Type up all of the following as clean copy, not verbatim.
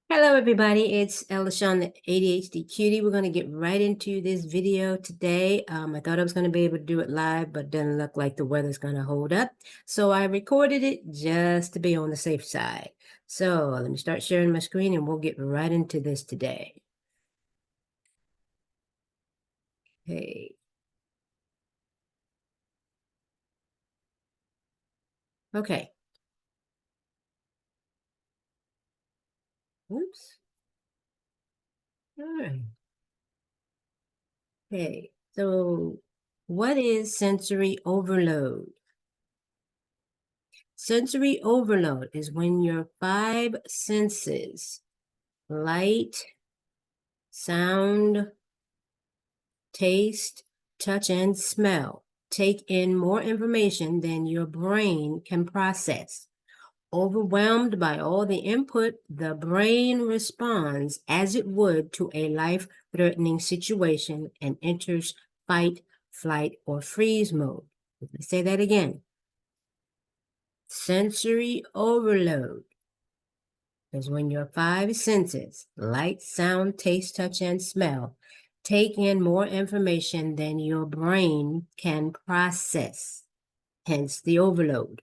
Hello, everybody. It's Elishawn, the ADHD cutie. We're going to get right into this video today. I thought I was going to be able to do it live, but doesn't look like the weather's going to hold up. So I recorded it just to be on the safe side. So let me start sharing my screen and we'll get right into this today. Okay. Okay. Oops. All right. Okay. So what is sensory overload? Sensory overload is when your 5 senses, light, sound, taste, touch, and smell, take in more information than your brain can process. Overwhelmed by all the input, the brain responds as it would to a life-threatening situation and enters fight, flight, or freeze mode. Let me say that again. Sensory overload is when your 5 senses, light, sound, taste, touch, and smell, take in more information than your brain can process, hence the overload.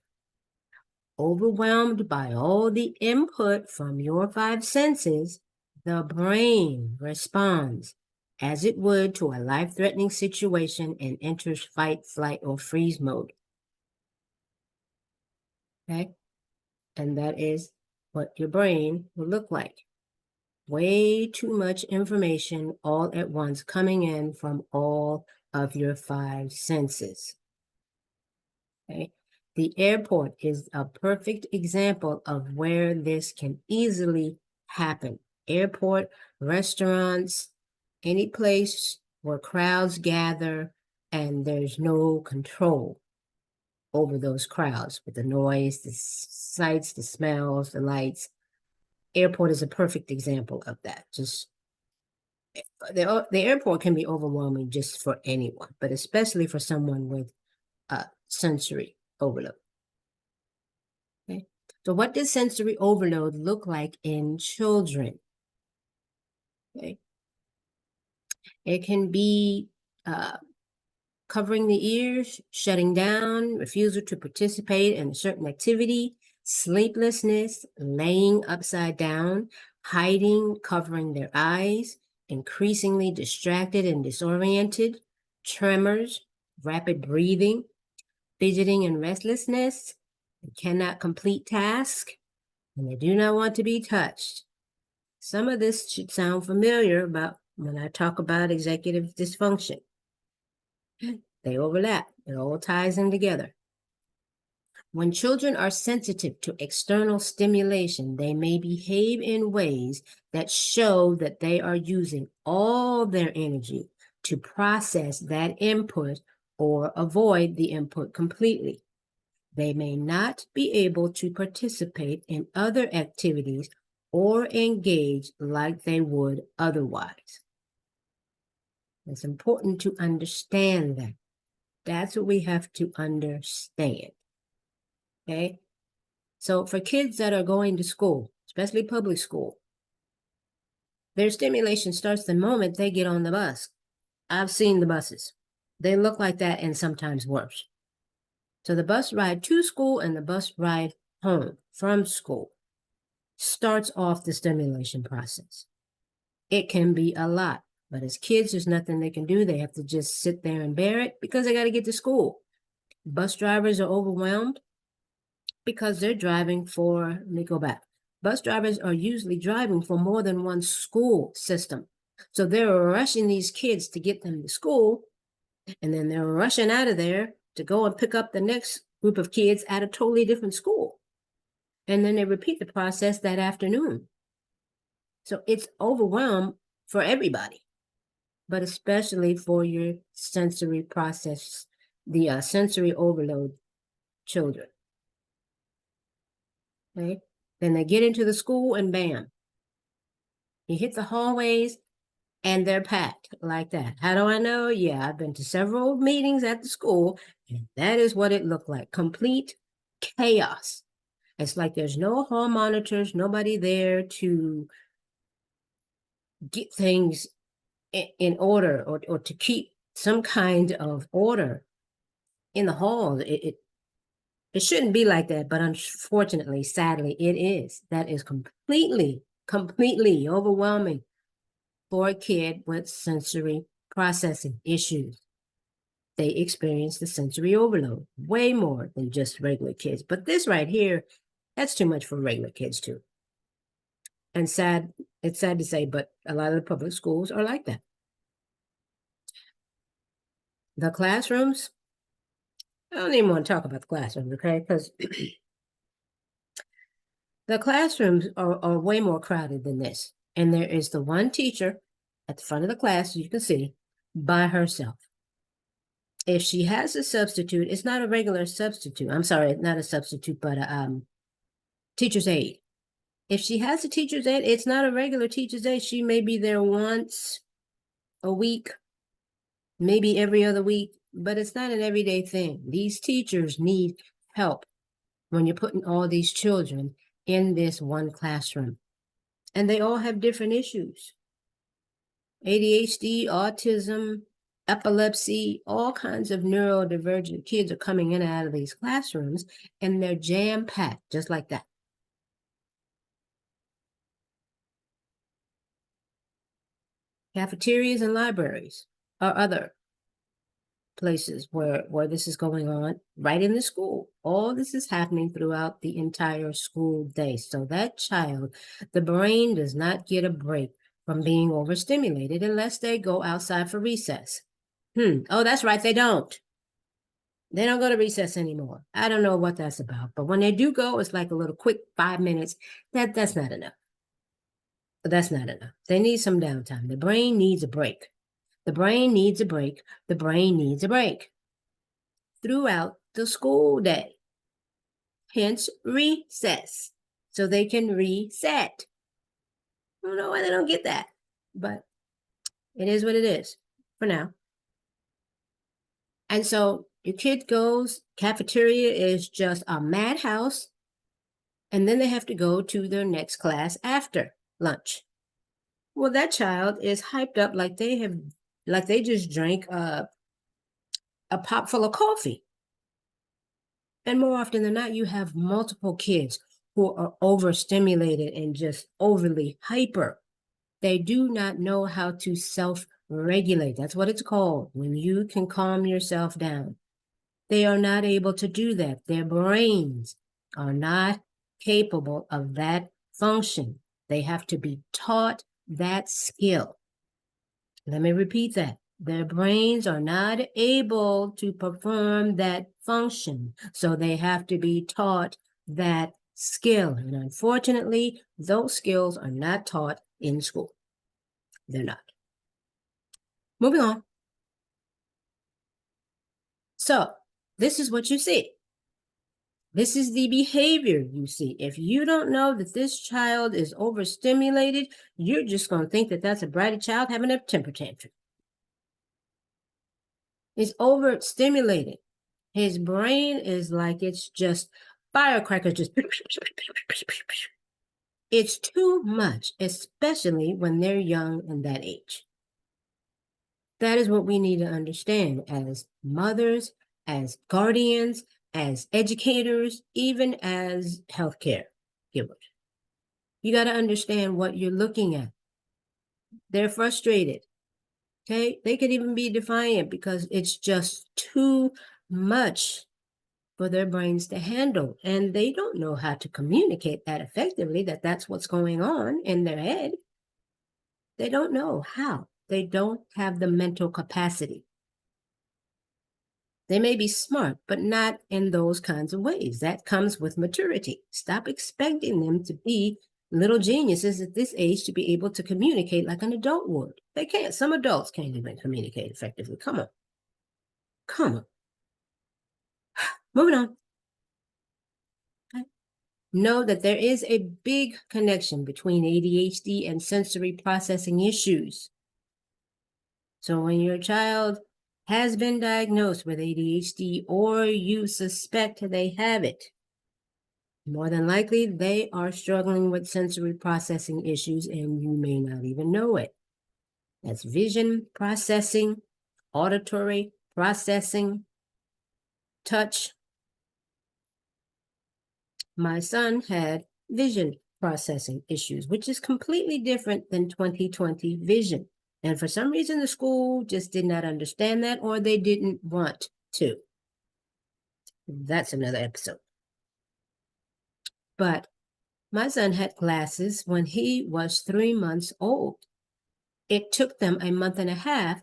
Overwhelmed by all the input from your 5 senses, the brain responds as it would to a life-threatening situation and enters fight, flight, or freeze mode. Okay? And that is what your brain will look like. Way too much information all at once coming in from all of your 5 senses. Okay? The airport is a perfect example of where this can easily happen. Airport, restaurants, any place where crowds gather and there's no control over those crowds with the noise, the sights, the smells, the lights. Airport is a perfect example of that. Just the airport can be overwhelming just for anyone, but especially for someone with sensory overload. Okay, so what does sensory overload look like in children? Okay, it can be covering the ears, shutting down, refusal to participate in a certain activity, sleeplessness, laying upside down, hiding, covering their eyes, increasingly distracted and disoriented, tremors, rapid breathing, fidgeting and restlessness. They cannot complete tasks, and they do not want to be touched. Some of this should sound familiar about when I talk about executive dysfunction. They overlap. It all ties in together. When children are sensitive to external stimulation, they may behave in ways that show that they are using all their energy to process that input or avoid the input completely. They may not be able to participate in other activities or engage like they would otherwise. It's important to understand that. That's what we have to understand. Okay? So for kids that are going to school, especially public school, their stimulation starts the moment they get on the bus. I've seen the buses. They look like that and sometimes worse. So the bus ride to school and the bus ride home from school starts off the stimulation process. It can be a lot, but as kids, there's nothing they can do. They have to just sit there and bear it because they got to get to school. Bus drivers are overwhelmed because they're driving for, let me go back. Bus drivers are usually driving for more than one school system. So they're rushing these kids to get them to school, and then they're rushing out of there to go and pick up the next group of kids at a totally different school. And then they repeat the process that afternoon. So it's overwhelmed for everybody, but especially for your sensory process, the sensory overload children. Okay, then they get into the school and bam, you hit the hallways and they're packed like that. How do I know? Yeah, I've been to several meetings at the school, and that is what it looked like. Complete chaos. It's like there's no hall monitors, nobody there to get things in order or to keep some kind of order in the hall. It shouldn't be like that, but unfortunately, sadly, it is. That is completely overwhelming for a kid with sensory processing issues. They experience the sensory overload way more than just regular kids. But this right here, that's too much for regular kids too. And it's sad to say, but a lot of the public schools are like that. The classrooms, I don't even want to talk about the classrooms, okay? Because the classrooms are way more crowded than this. And there is the one teacher at the front of the class, you can see, by herself. If she has a substitute, it's not a regular substitute. I'm sorry, not a substitute, but a teacher's aide. If she has a teacher's aide, it's not a regular teacher's aide. She may be there once a week, maybe every other week, but it's not an everyday thing. These teachers need help when you're putting all these children in this one classroom. And they all have different issues. ADHD, autism, epilepsy, all kinds of neurodivergent kids are coming in and out of these classrooms, and they're jam-packed, just like that. Cafeterias and libraries are other places where this is going on, right in the school. All this is happening throughout the entire school day. So that child, the brain does not get a break from being overstimulated unless they go outside for recess. Oh, that's right, they don't. They don't go to recess anymore. I don't know what that's about, but when they do go, it's like a little quick 5 minutes. That's not enough. That's not enough. They need some downtime. The brain needs a break. The brain needs a break. The brain needs a break throughout the school day. Hence recess, so they can reset. I don't know why they don't get that, but it is what it is for now. And so your kid goes, cafeteria is just a madhouse, and then they have to go to their next class after lunch. Well, that child is hyped up like they just drank a pot full of coffee. And more often than not, you have multiple kids who are overstimulated and just overly hyper. They do not know how to self-regulate. That's what it's called, when you can calm yourself down. They are not able to do that. Their brains are not capable of that function. They have to be taught that skill. Let me repeat that. Their brains are not able to perform that function, so they have to be taught that skill. And unfortunately, those skills are not taught in school. They're not. Moving on. So this is what you see. This is the behavior you see. If you don't know that this child is overstimulated, you're just going to think that that's a bratty child having a temper tantrum. He's overstimulated. His brain is like it's just firecrackers, just it's too much, especially when they're young and that age. That is what we need to understand as mothers, as guardians, as educators, even as healthcare givers. You got to understand what you're looking at. They're frustrated. Okay, they could even be defiant because it's just too much for their brains to handle, and they don't know how to communicate that effectively, that that's what's going on in their head. They don't know how. They don't have the mental capacity. They may be smart, but not in those kinds of ways. That comes with maturity. Stop expecting them to be little geniuses at this age to be able to communicate like an adult would. They can't. Some adults can't even communicate effectively. Come on. Come on. Moving on. Okay. Know that there is a big connection between ADHD and sensory processing issues. So when your child has been diagnosed with ADHD or you suspect they have it, More than likely, they are struggling with sensory processing issues and you may not even know it. That's vision processing, auditory processing, touch. My son had vision processing issues, which is completely different than 20/20 vision. And for some reason, the school just did not understand that or they didn't want to. That's another episode. But my son had glasses when he was 3 months old. It took them a month and a half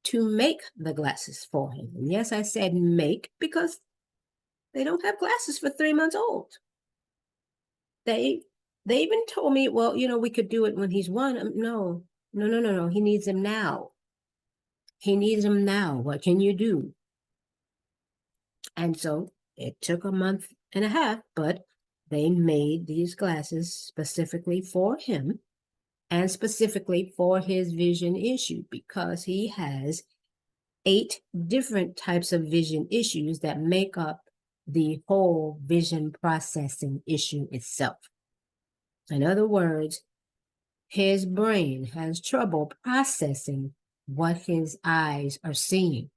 to make the glasses for him. And yes, I said make because they don't have glasses for 3 months old. They even told me, well, we could do it when he's one. No, no, no, no, no. He needs them now. He needs them now. What can you do? And so it took a month and a half, but they made these glasses specifically for him and specifically for his vision issue because he has 8 different types of vision issues that make up the whole vision processing issue itself. In other words, his brain has trouble processing what his eyes are seeing.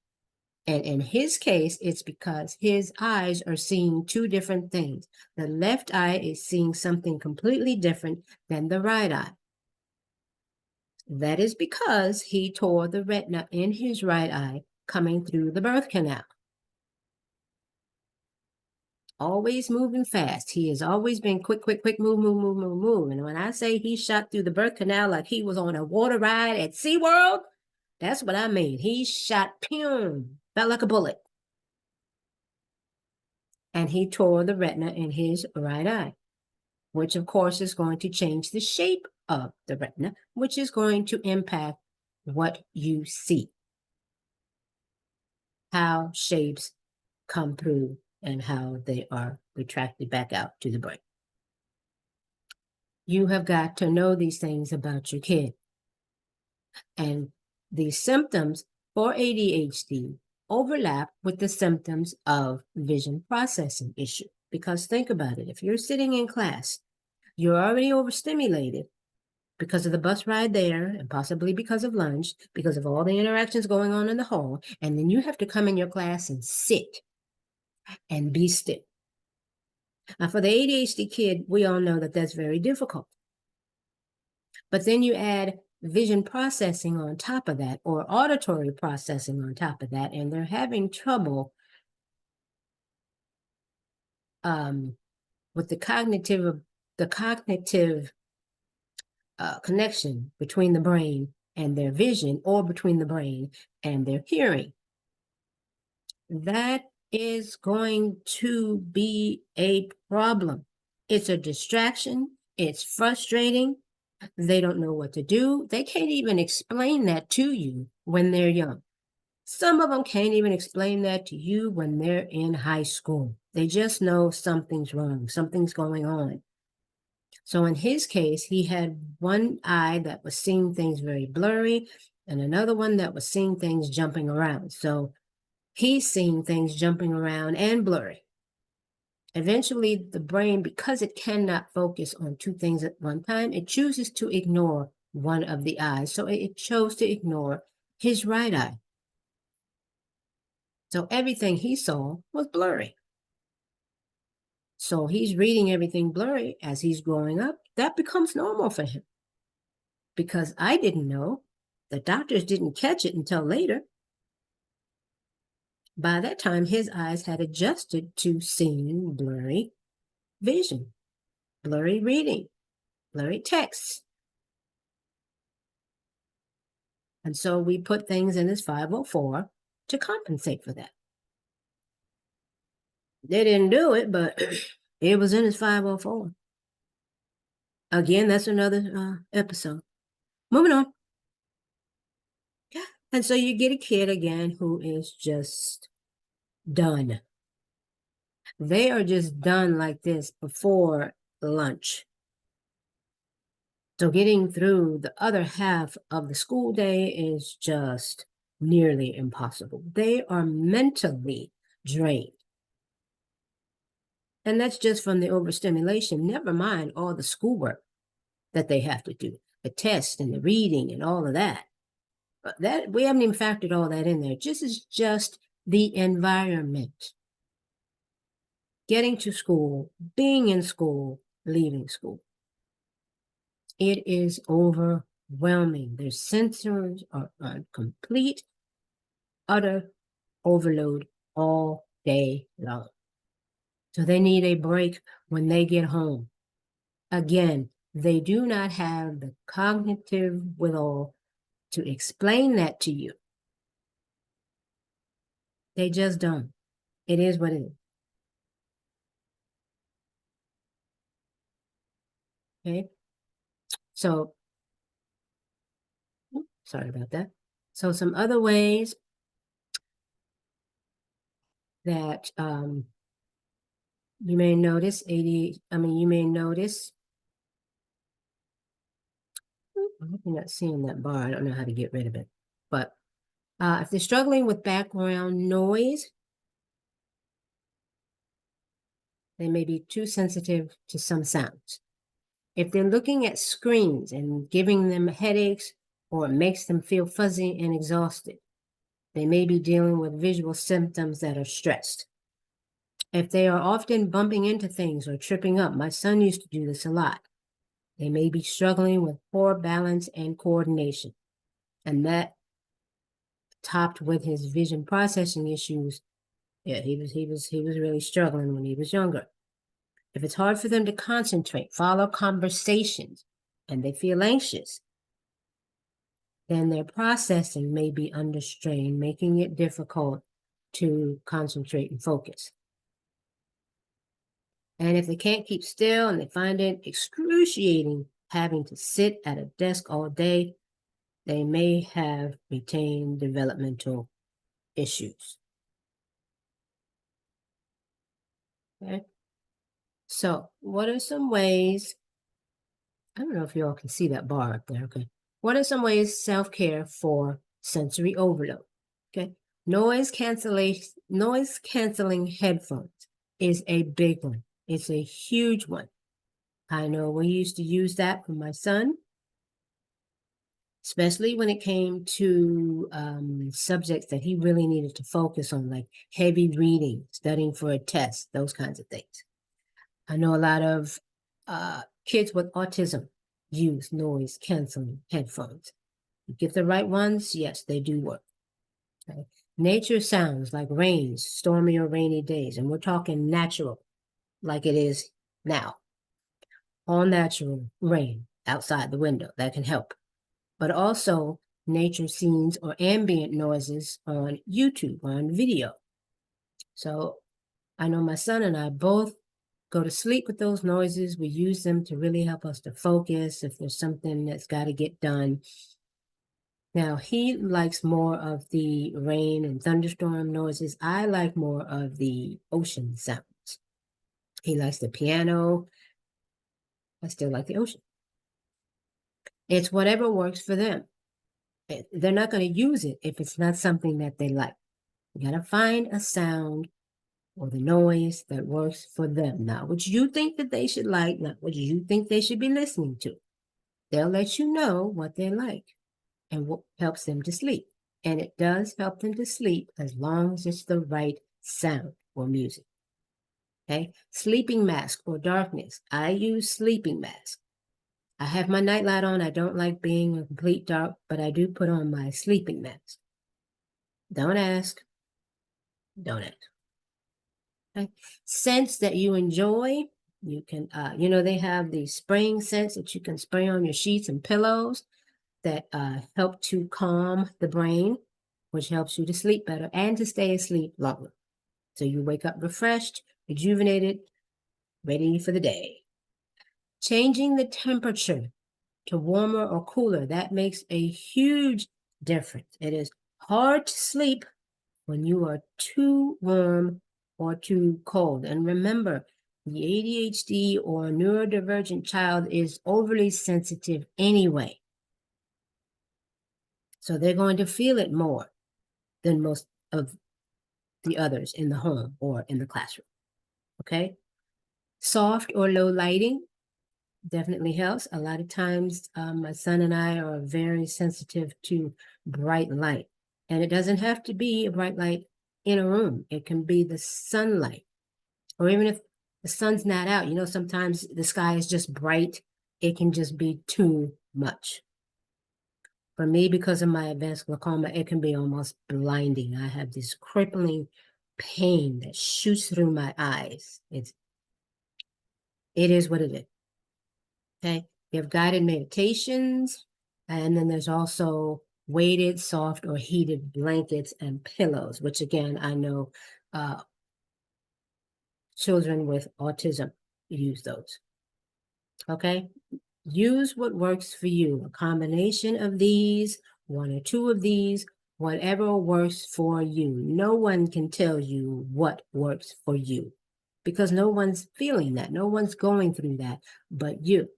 And in his case, it's because his eyes are seeing 2 different things. The left eye is seeing something completely different than the right eye. That is because he tore the retina in his right eye coming through the birth canal. Always moving fast. He has always been quick, quick, quick, move, move, move, move, move. And when I say he shot through the birth canal like he was on a water ride at SeaWorld, that's what I mean. He shot, pew, felt like a bullet. And he tore the retina in his right eye, which of course is going to change the shape of the retina, which is going to impact what you see, how shapes come through and how they are retracted back out to the brain. You have got to know these things about your kid. And the symptoms for ADHD overlap with the symptoms of vision processing issue. Because think about it, if you're sitting in class, you're already overstimulated because of the bus ride there and possibly because of lunch, because of all the interactions going on in the hall, and then you have to come in your class and sit and be still. Now, for the ADHD kid, we all know that that's very difficult. But then you add vision processing on top of that, or auditory processing on top of that, and they're having trouble with the cognitive connection between the brain and their vision, or between the brain and their hearing. That is going to be a problem. It's a distraction. It's frustrating. They don't know what to do. They can't even explain that to you when they're young. Some of them can't even explain that to you when they're in high school. They just know something's wrong, something's going on. So in his case, he had one eye that was seeing things very blurry and another one that was seeing things jumping around. So he's seeing things jumping around and blurry. Eventually, the brain, because it cannot focus on 2 things at one time, it chooses to ignore one of the eyes. So it chose to ignore his right eye. So everything he saw was blurry. So he's reading everything blurry as he's growing up. That becomes normal for him. Because I didn't know, the doctors didn't catch it until later. By that time, his eyes had adjusted to seeing blurry vision, blurry reading, blurry texts. And so we put things in his 504 to compensate for that. They didn't do it, but it was in his 504. Again, that's another episode. Moving on. And so you get a kid again who is just done. They are just done like this before lunch. So getting through the other half of the school day is just nearly impossible. They are mentally drained. And that's just from the overstimulation, never mind all the schoolwork that they have to do, the tests and the reading and all of that. But that we haven't even factored all that in there. This is just the environment. Getting to school, being in school, leaving school. It is overwhelming. Their sensors are on complete, utter overload all day long. So they need a break when they get home. Again, they do not have the cognitive wherewithal to explain that to you. They just don't. It is what it is. Okay. So, sorry about that. So some other ways that you may notice you may notice, I hope you're not seeing that bar. I don't know how to get rid of it. But if they're struggling with background noise, they may be too sensitive to some sounds. If they're looking at screens and giving them headaches or it makes them feel fuzzy and exhausted, they may be dealing with visual symptoms that are stressed. If they are often bumping into things or tripping up, my son used to do this a lot. They may be struggling with poor balance and coordination. And that topped with his vision processing issues. Yeah, he was really struggling when he was younger. If it's hard for them to concentrate, follow conversations, and they feel anxious, then their processing may be under strain, making it difficult to concentrate and focus. And if they can't keep still and they find it excruciating having to sit at a desk all day, they may have retained developmental issues. Okay. So what are some ways, I don't know if you all can see that bar up there, okay. What are some ways self-care for sensory overload? Okay. Noise canceling headphones is a big one. It's a huge one. I know we used to use that for my son, especially when it came to subjects that he really needed to focus on, like heavy reading, studying for a test, those kinds of things. I know a lot of kids with autism use noise canceling headphones. You get the right ones, yes, they do work. Okay. Nature sounds like rain, stormy or rainy days, and we're talking natural, like it is now. All natural rain outside the window, that can help. But also nature scenes or ambient noises on YouTube, on video. So I know my son and I both go to sleep with those noises. We use them to really help us to focus if there's something that's got to get done. Now, he likes more of the rain and thunderstorm noises. I like more of the ocean sounds. He likes the piano. I still like the ocean. It's whatever works for them. They're not going to use it if it's not something that they like. You got to find a sound or the noise that works for them. Not what you think that they should like, not what you think they should be listening to. They'll let you know what they like and what helps them to sleep. And it does help them to sleep as long as it's the right sound or music. Okay, sleeping mask or darkness. I use sleeping mask. I have my nightlight on. I don't like being in complete dark, but I do put on my sleeping mask. Don't ask. Don't ask. Okay. Scents that you enjoy. You can, they have the spraying scents that you can spray on your sheets and pillows that help to calm the brain, which helps you to sleep better and to stay asleep longer. So you wake up refreshed, rejuvenated, ready for the day. Changing the temperature to warmer or cooler, that makes a huge difference. It is hard to sleep when you are too warm or too cold. And remember, the ADHD or neurodivergent child is overly sensitive anyway. So they're going to feel it more than most of the others in the home or in the classroom. Okay? Soft or low lighting definitely helps. A lot of times, my son and I are very sensitive to bright light. And it doesn't have to be a bright light in a room. It can be the sunlight. Or even if the sun's not out, sometimes the sky is just bright. It can just be too much. For me, because of my advanced glaucoma, it can be almost blinding. I have this crippling pain that shoots through my eyes. It is what it is. Okay. You have guided meditations, and then there's also weighted, soft, or heated blankets and pillows, which again, I know children with autism use those. Okay. Use what works for you. A combination of these, one or two of these, whatever works for you. No one can tell you what works for you because no one's feeling that. No one's going through that but you.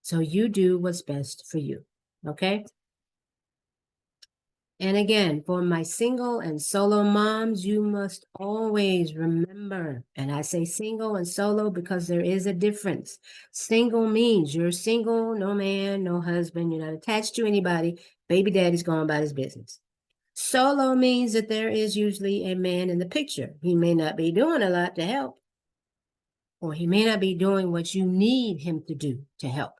So you do what's best for you. Okay? And again, for my single and solo moms, you must always remember, and I say single and solo because there is a difference. Single means you're single, no man, no husband, you're not attached to anybody, baby daddy's going about his business. Solo means that there is usually a man in the picture. He may not be doing a lot to help, or he may not be doing what you need him to do to help.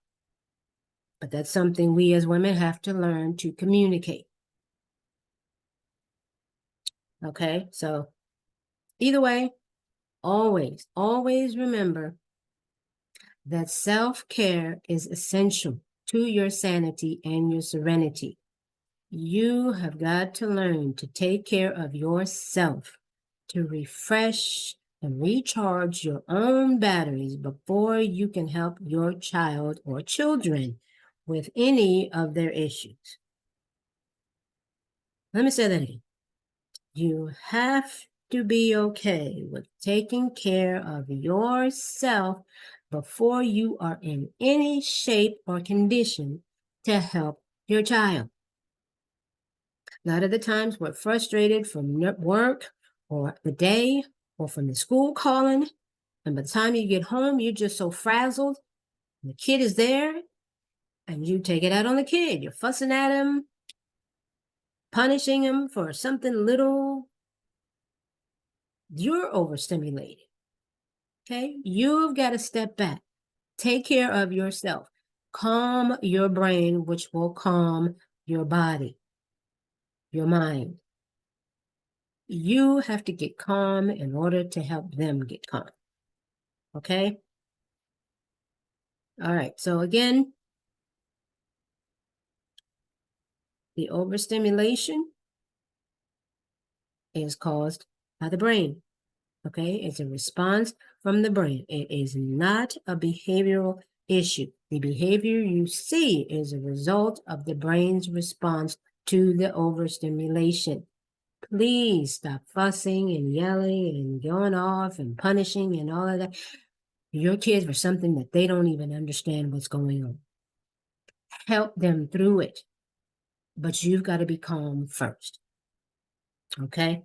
But that's something we as women have to learn to communicate. Okay, so either way, always, always remember that self-care is essential to your sanity and your serenity. You have got to learn to take care of yourself, to refresh and recharge your own batteries before you can help your child or children with any of their issues. Let me say that again. You have to be okay with taking care of yourself before you are in any shape or condition to help your child. A lot of the times we're frustrated from work or the day or from the school calling. And by the time you get home, you're just so frazzled. The kid is there and you take it out on the kid. You're fussing at him, punishing him for something little. You're overstimulated. Okay, you've got to step back, take care of yourself, calm your brain, which will calm your body, your mind. You have to get calm in order to help them get calm. Okay? All right, so again, the overstimulation is caused by the brain. Okay, it's a response from the brain. It is not a behavioral issue. The behavior you see is a result of the brain's response to the overstimulation. Please stop fussing and yelling and going off and punishing and all of that. Your kids for something that they don't even understand what's going on. Help them through it, but you've got to be calm first. Okay?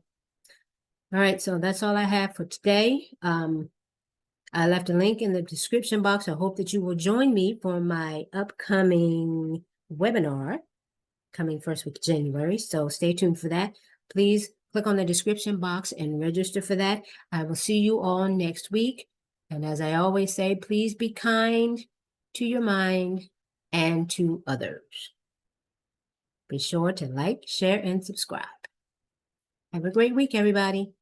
All right, so that's all I have for today. I left a link in the description box. I hope that you will join me for my upcoming webinar coming first week of January. So stay tuned for that. Please click on the description box and register for that. I will see you all next week. And as I always say, please be kind to your mind and to others. Be sure to like, share, and subscribe. Have a great week, everybody.